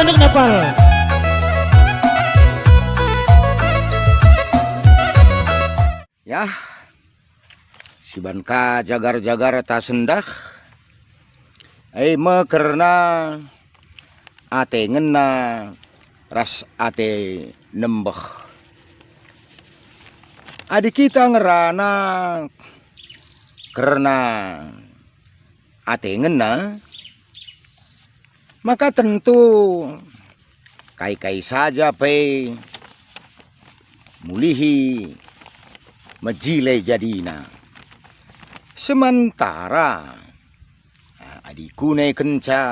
anak Nepal. Ya, si banka jagar-jagar tak sendah. Karena ate ngena ras ate nembeh. Adik kita ngerana karena ate ngena, maka tentu kai-kai saja pe mulihi majile jadina. Sementara adikku ne kenca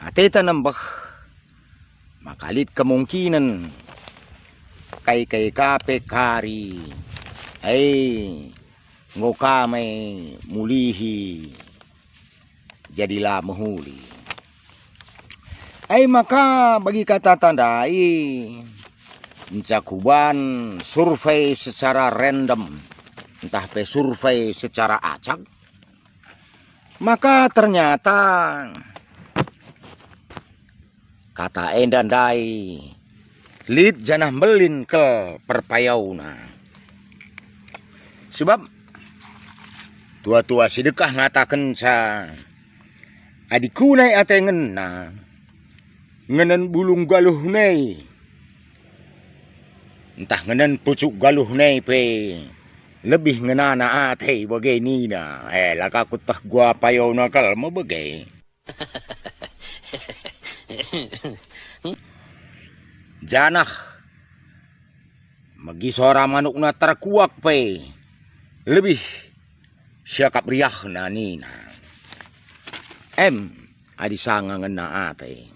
ate tanambah makalit kemungkinan kai-kai kape kari ngokame mulihi jadilah mehuli. Maka bagi kata tandai mencakuban survei secara random, entah pe survei secara acak, maka ternyata kata endan dai lid janah melin ke perpayauna. Sebab tua-tua sedekah ngatakan sa adikku nai ate ngena ngenen bulung galuh nai, entah ngenen pucuk galuh nai pe lebih ngenana ate begini na. Laka kutah gua payaw nakal mo bagay. Janah magi sora manuk na terkuak pe lebih siakap riah na nina. Adi sanga ngena ate.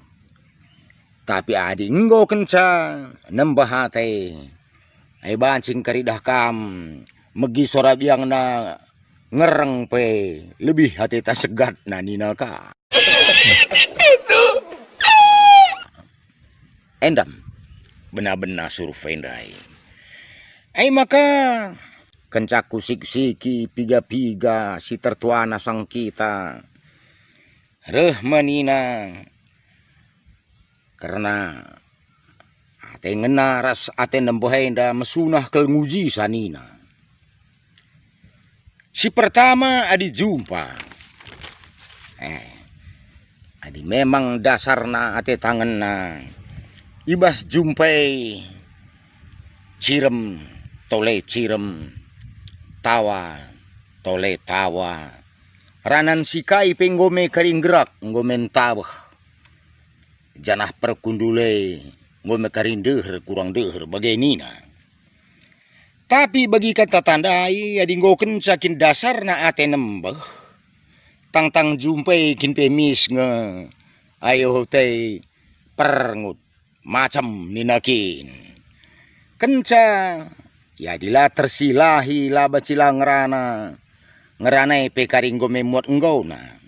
Tapi adi nggo kenca nembah ate. Bancing karidah kam megi sora biang na ngereng pe lebih hati tak segat na nina ka. Endam benar-benar survei ndai. Maka kencaku siki piga-piga si tertuana sang kita reh menina karena ate ngena ras ate nembohenda mesunah kel nguji sanina. Si pertama adi jumpa. Adi memang dasarna ate tangenna ibas jumpai cirem tole cirem tawa tole tawa ranan sikai penggome kering gerak ngomen tawah janah perkundule ngome karing deher kurang deher bagenina. Tapi bagi kata tandai adi ngoken sakin dasar na ate nembeh tang jumpai kin pemis nge ayo te perngut macam ninakin kenca ya dila tersilahi la bacila ngerana pe karinggo memot enggona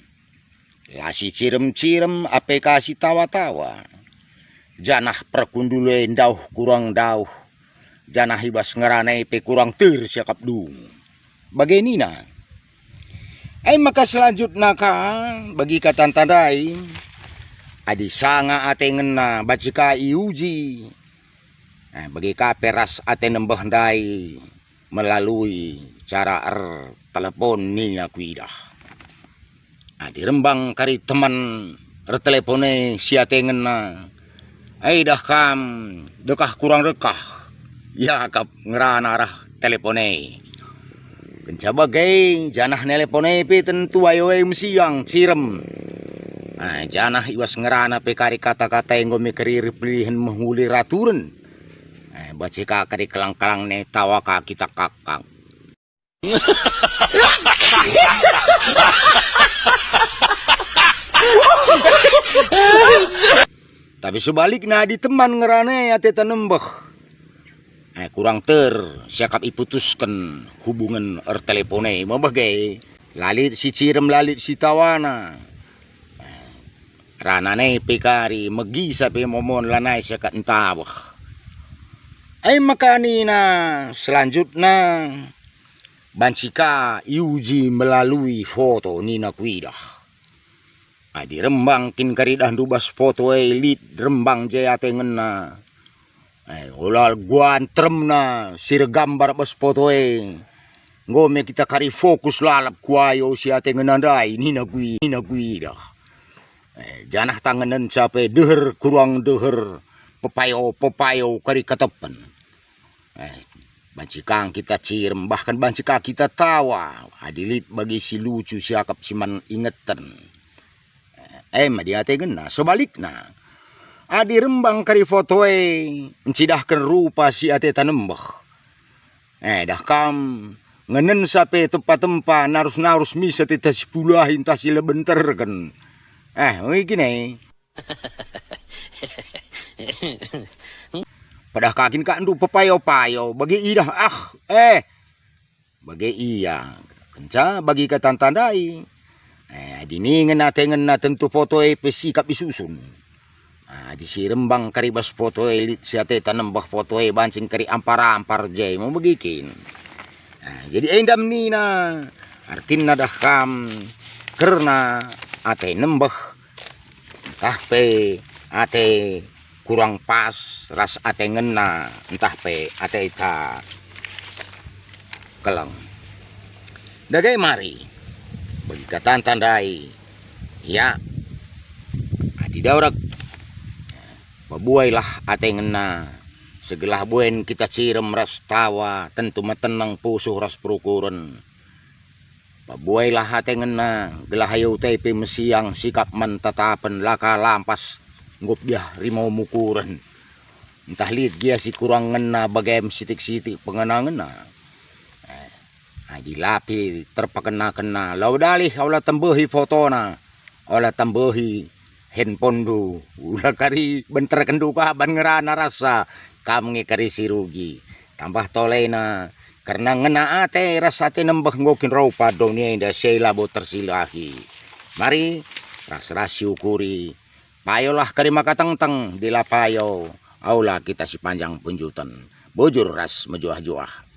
lasi cirem ape kasih tawa-tawa janah perkundule ndauh kurang dauh janah ibas ngerana pe kurang ter siakap dung bagenina. Maka selanjutnya ka bagi kata tandai adi sanga ate ngena bacika iuji bagi kaperas ate nembah ndai melalui cara telepon ni akuidah. Adi rembang kari teman telepone si ate ngena dah kam dekah kurang dekah ya kap ngerana arah telepone kenca bagai janah telepone pe tentu ayo siang cirem. Janah iwas ngerana pe kari kata-kata yang gue mikiri pilihan menghuli raturen. Baca kari kelang-kelang ne tawa kita kakak. Tapi sebaliknya di teman ngerana ate tanembah. Kurang ter siakap iputuskan hubungan telepone mabagai lalit si cirem lalit si tawana. Ranane pekari megi sape momon lanai siakat entawah. Makanina selanjutnya bancika iuji melalui foto nina kuidah. Di Rembang kin karidah dubas foto elit Rembang jaya tengena. Ulal guantrem na sir gambar bas foto ngome kita kari fokus lalap kuayo si ate ngenandai nina gui dah. Janah tanganan sampai deher kurang deher pepayo kari katepen. Bancikang kita cirem bahkan bancika kita tawa. Adilit bagi si lucu siakap siman ingetan. Dia tegena sebalikna. Adi Rembang kari fotoe encidahkan rupa si ate tanembah. Dah kam ngenen sampai tempat-tempat narus misa tita sepulahin tas sila bentar kan. Gini. Padah kakin kandu pepayo bagi idah bagi iya kenca bagi katantandai. Dini ngena tentu foto pesikap isusun. Di si Rembang kari bas foto elit siate tanembah foto bancing kari ampar jay mau begikin. Jadi endam nina artin dah kam karena ate nembah entah pe ate kurang pas ras ate ngena entah pe ate ita kelang. Dagai mari bagi katan tandai ya adi daurak babuailah ate ngena segelah buen kita cirem ras tawa tentu matenang pusuh ras perukuran babuailah ate ngena gelah hayu tepe mesiang sikap mentatapen laka lampas ngup dia rimau mukuran entah liat dia si kurang ngena bagaim sitik-sitik pengenang-ngena. Dilapi terpakena-kena lau dalih olah tembehi fotona olah tembehi handphone du ulah kari bentar kendu kaban ngerana rasa kamu ngekari si rugi tambah tolena karena ngena ate rasa ate nembah ngokin raupa dunia indah sela bo tersilahi. Mari ras syukuri payolah kari maka teng dilapayo aulah kita si panjang punjutan bujur ras mejuah-juah.